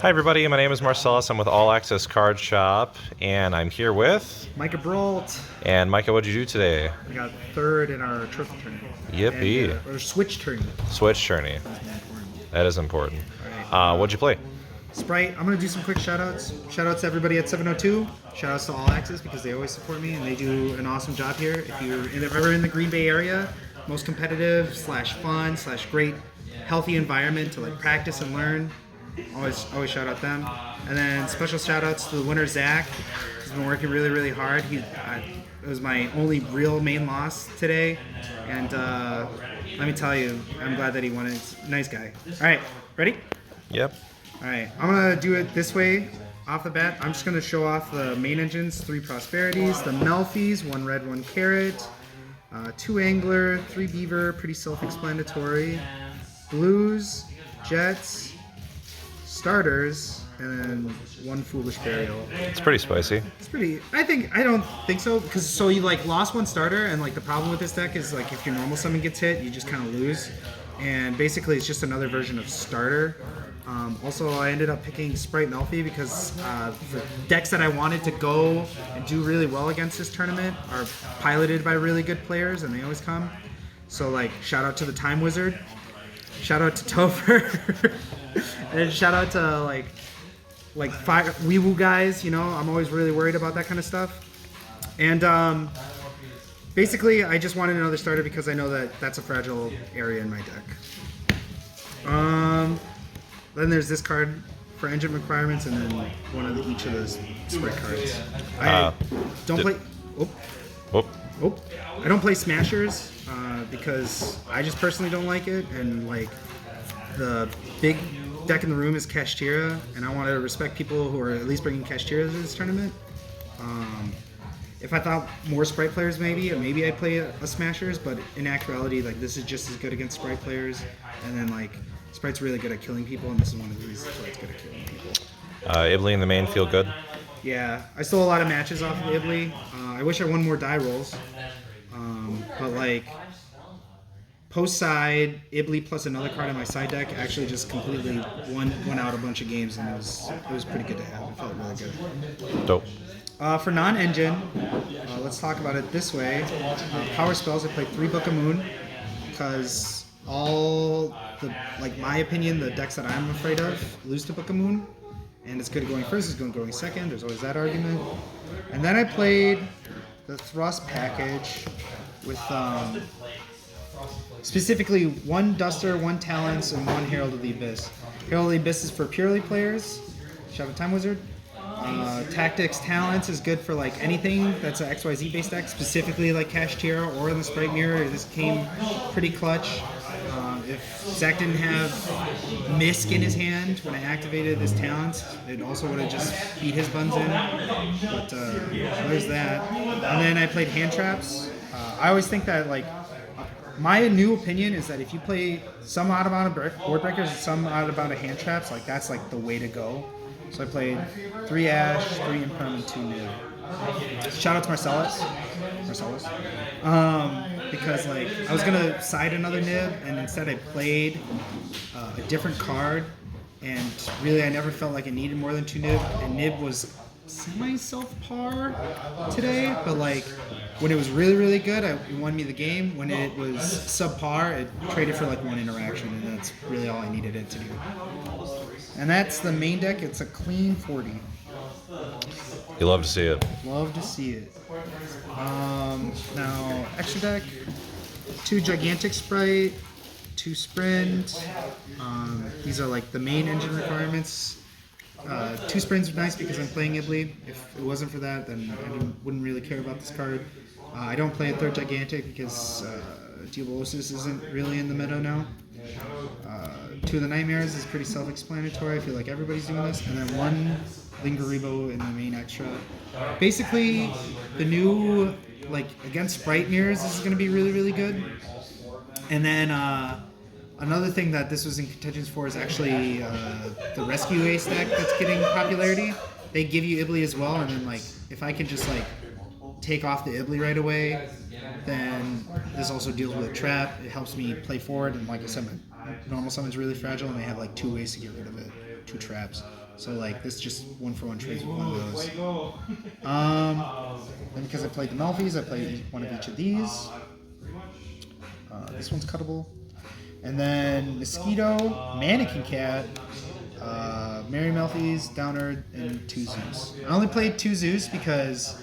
Hi everybody, my name is Marcellus. I'm with All Access Card Shop, and I'm here with Micah Brault. And Micah, what'd you do today? I got third in our trophy tourney. Yippee! Or switch tourney. Switch tourney. That is important. Right. What'd you play? Spright. I'm gonna do some quick shoutouts. Shoutouts to everybody at 702. Shoutouts to All Access because they always support me and they do an awesome job here. If you're ever in the Green Bay area, most competitive / fun / great healthy environment to like practice and learn. Always shout out them. And then special shout outs to the winner, Zach. He's been working really hard. It was my only real main loss today. And let me tell you, I'm glad that he won it. He's a nice guy. All right, ready? Yep. All right, I'm going to do it this way off the bat. I'm just going to show off the main engines, 3 Prosperities, the Melffys, 1 red, 1 carrot, 2 Angler, 3 Beaver, pretty self-explanatory, Blues, Jets, Starters, and then 1 Foolish Burial. It's pretty spicy. It's pretty. I don't think so because so you like lost 1 starter, and like the problem with this deck is like if your normal summon gets hit, you just kind of lose, and basically it's just another version of starter. Also, I ended up picking Spright Melffy because the decks that I wanted to go and do really well against this tournament are piloted by really good players, and they always come. So like shout out to the Time Wizard. Shout out to Topher, and shout out to like fire Weewoo guys. You know, I'm always really worried about that kind of stuff. And basically, I just wanted another starter because I know that that's a fragile area in my deck. Then there's this card for engine requirements, and then one of each of those Spright cards. I don't play. I don't play Smashers because I just personally don't like it, and like the big deck in the room is Kashtira, and I want to respect people who are at least bringing Kashtira to this tournament. If I thought more Spright players maybe I'd play a Smashers, but in actuality, like this is just as good against Spright players, and then like Sprite's really good at killing people, and this is one of these Sprite's good at killing people. Ibley in the main feel good? Yeah, I stole a lot of matches off of Ibley. I wish I won more die rolls. But like post side, Ibley plus another card in my side deck actually just completely won out a bunch of games, and it was pretty good to have. It felt really good. Dope. For non-engine, let's talk about it this way. Power spells, I played 3 Book of Moon because all the my opinion, the decks that I'm afraid of lose to Book of Moon, and it's good at going first, it's good at going second. There's always that argument. And then I played the Thrust package with specifically 1 Duster, 1 Talents, and 1 Herald of the Abyss. Herald of the Abyss is for purely players. Shout out Time Wizard. Tactics Talents is good for like anything that's an XYZ based deck, specifically like Kashtira or in the Spright Mirror. This came pretty clutch. If Zach didn't have Misk in his hand when I activated his talents, it also would have just beat his buns in. But there's that. And then I played hand traps. I always think that like my new opinion is that if you play some odd amount of board breakers and some odd amount of hand traps, like that's like the way to go. So I played 3 Ash, 3 Imperm, and 2 Nib. Shout out to Marcellus. Because like I was gonna side another Nib, and instead I played a different card, and really I never felt like I needed more than 2 Nib, and Nib was semi-self-par today, but like when it was really good, it won me the game. When it was subpar, it traded for like 1 interaction, and that's really all I needed it to do. And that's the main deck. It's a clean 40. You love to see it. Love to see it. Now, extra deck, 2 Gigantic Spright, 2 Sprint. These are like the main engine requirements. 2 Sprints are nice because I'm playing Ibley. If it wasn't for that, then I wouldn't really care about this card. I don't play a 3rd Gigantic because Diabolosis isn't really in the meta now. 2 of the Nightmares is pretty self-explanatory. I feel like everybody's doing this. And then 1 Lingaribo in the main extra. Basically, the new, like, against Spright mirrors, this is going to be really good. And then another thing that this was in contention for is actually the Rescue Ace deck that's getting popularity. They give you Ibley as well, and then, like, if I can just, like, take off the Ibley right away, then this also deals with a trap. It helps me play forward, and like I said, my normal summon's really fragile, and they have like 2 ways to get rid of it, 2 traps. So like this just 1-for-1 trades with one of those. And because I played the Melffys, I played one of each of these. This one's cuttable. And then Mosquito, Mannequin Cat, Mary Melffys, Downer, and 2 Zeus. I only played 2 Zeus because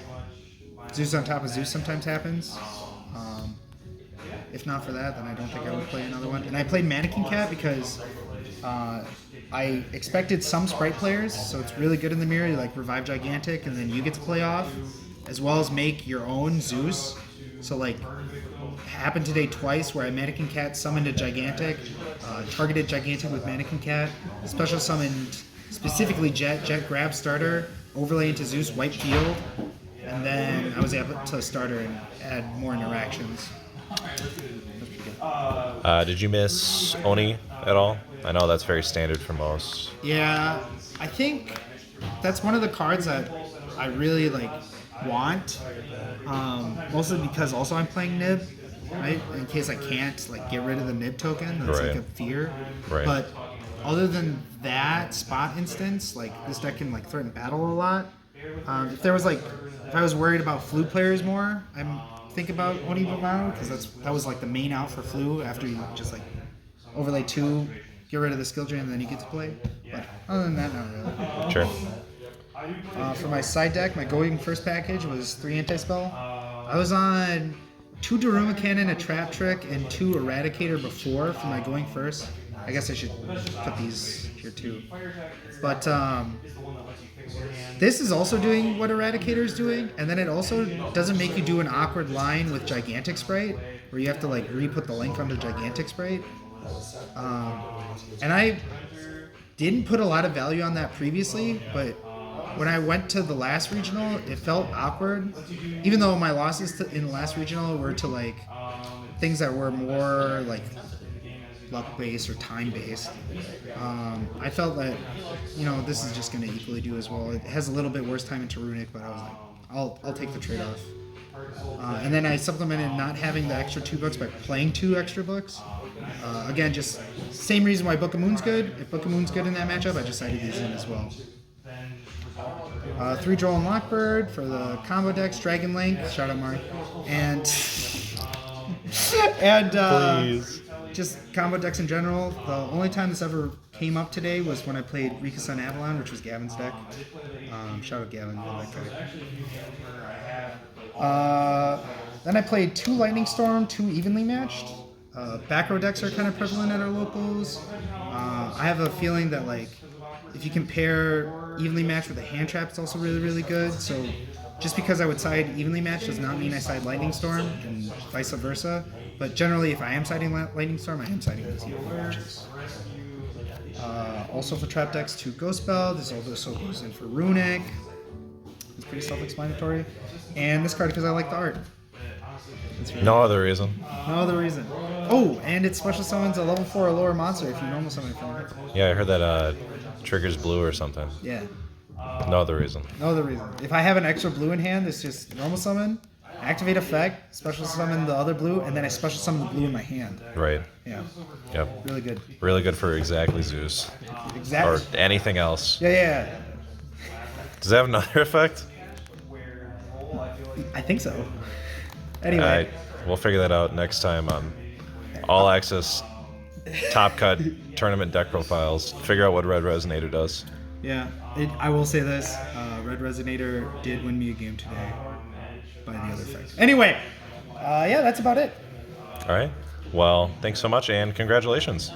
Zeus on top of Zeus sometimes happens. If not for that, then I don't think I would play another one. And I played Mannequin Cat because I expected some Spright players, so it's really good in the mirror. You like revive Gigantic, and then you get to play off, as well as make your own Zeus. So like, happened today twice where I Mannequin Cat summoned a Gigantic, targeted Gigantic with Mannequin Cat, special summoned specifically Jet grab starter, overlay into Zeus, wipe field, and then I was able to starter and add more interactions. Did you miss Oni at all? I know that's very standard for most. Yeah, I think that's one of the cards that I really like want. Mostly because also I'm playing Nib, right? In case I can't like get rid of the Nib token, that's like a fear. Right. But other than that spot instance, like this deck can like threaten battle a lot. If I was worried about Flu players more, I'm think about Oni Bavano because that was like the main out for Flu after you just like overlay 2, get rid of the skill drain, and then you get to play. But other than that, not really. Sure. For my side deck, my going first package was 3 anti-spell. I was on 2 Daruma Cannon, a Trap Trick, and 2 Eradicator before for my going first. I guess I should put these here too. But this is also doing what Eradicator is doing, and then it also doesn't make you do an awkward line with Gigantic Spright, where you have to like re-put the link onto Gigantic Spright. And I didn't put a lot of value on that previously, but when I went to the last regional, it felt awkward. Even though my losses in the last regional were to like things that were more like luck-based or time-based, I felt that, this is just going to equally do as well. It has a little bit worse time into Runic, but I was like, I'll take the trade-off. And then I supplemented not having the extra 2 books by playing 2 extra books. Again, just same reason why Book of Moon's good. If Book of Moon's good in that matchup, I just cited these in as well. 3 Droll and Lockbird for the combo decks, Dragon Link, shout out Mark, and Please. Just combo decks in general. The only time this ever came up today was when I played Rika Sun Avalon, which was Gavin's deck. Shout out Gavin, I like that. Then I played 2 Lightning Storm, 2 evenly matched. Back row decks are kind of prevalent at our locals. I have a feeling that like if you compare evenly matched with a hand trap, it's also really, really good. So just because I would side evenly matched does not mean I side Lightning Storm, and vice versa. But generally, if I am siding Lightning Storm, I am siding these evenly matches. Also for trap decks, 2 Ghost Spell. This also goes in for Runic. It's pretty self-explanatory. And this card because I like the art. No other reason. No other reason. Oh, and it special summons a level 4 or lower monster if you normal summon it from it. Yeah, I heard that triggers blue or something. Yeah. No other reason. No other reason. If I have an extra blue in hand, it's just normal summon, activate effect, special summon the other blue, and then I special summon the blue in my hand. Right. Yeah. Yep. Really good. Really good for exactly Zeus. Exactly. Or anything else. Yeah. Does that have another effect? I think so. Anyway. We'll figure that out next time on All Access Top Cut Tournament Deck Profiles. Figure out what Red Resonator does. Yeah. I will say this. Red Resonator did win me a game today by the other effect. Anyway. Yeah, that's about it. All right. Well, thanks so much and congratulations.